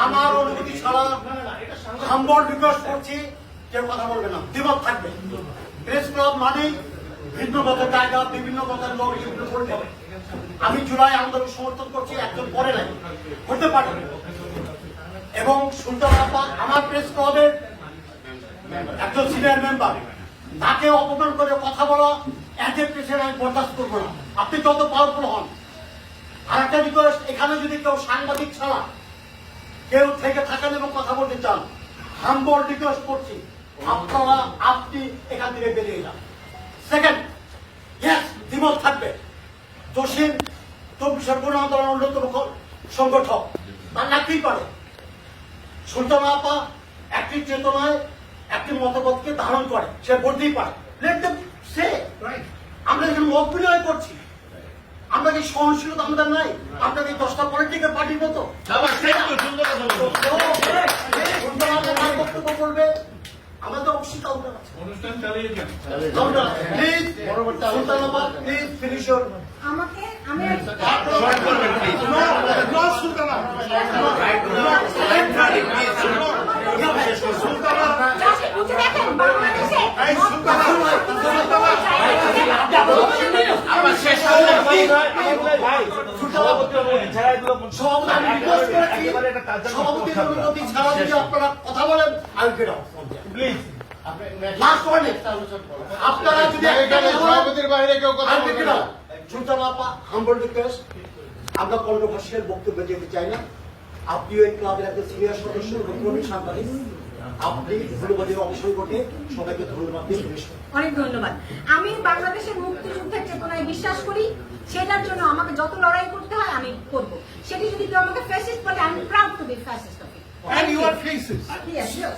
আমার অনুমতি ছাড়া হাম্বল রিকোয়েস্ট করছি, কেউ কথা বলবে না, দ্বিমত থাকবে। প্রেস ক্লাব মানেই ভিন্ন মতের জায়গা, বিভিন্ন মতের লোক এগুলো করতে হবে। আমি জুলাই আন্দোলন সমর্থন করছি, একজন পরে নাই হতে পারে। এবং সুলতান আপা আমার প্রেস ক্লাবের একজন সিনিয়র মেম্বার, তাকে অপমান করে কথা বলা এজ এ প্রেসের আমি বরদাস্ত করবো না, আপনি যত পাওয়ারফুল হন। আর একটা রিকোয়েস্ট, এখানে যদি কেউ সাংবাদিক ছাড়া কেউ থেকে থাকেন এবং কথা বলতে চান, হাম্বল রিকোয়েস্ট করছি আপনি এখান থেকে বেরিয়ে যান। সেকেন্ড, ইয়েস, দ্বিমত থাকবে। জসিম 24 গণ আন্দোলনের অন্যতম সংগঠক, তার লাগতেই পারে। সুলতান আপা একটি চেতনায় একটি মতবাদকে ধারণ করে, সে বলতেই পারে। লেট দেম সে। আমরা এখানে অভিনয় করছি, আমরা কি সহনশীলতা আমাদের নাই? আপনাদের 10টা পলিটিক্যাল পার্টির মতো বক্তব্য করবে, আমাদের অবশ্যই কাউন্টার আছে। অনুষ্ঠান চালিয়ে যান। প্লিজ সুলতান আপা, প্লিজ ফিনিশ ইওর। আমাকে আমি কথা বলেন, আপনারা যদি সভাপতির বাইরে কেউ কথা বলবেন না। সুলতান আপা, হাম্বল রিকোয়েস্ট, আমরা কর্মভাষীর বক্তব্য যেতে চাই না। আপনিও এই ক্লাবের একজন সিনিয়র সদস্য, প্রবীণ সাংবাদিক, আপনি ধন্যবাদের অবসর ঘটে সবাইকে ধন্যবাদ দিয়ে অনেক ধন্যবাদ। আমি বাংলাদেশের মুক্তিযুদ্ধের চেতনায় বিশ্বাস করি, সেটার জন্য আমাকে যত লড়াই করতে হয় আমি করব। সেটি যদি কেউ আমাকে ফ্যাসিস্ট বলে, আমি proud to be fascist of it. And you are faces. Yes, yes.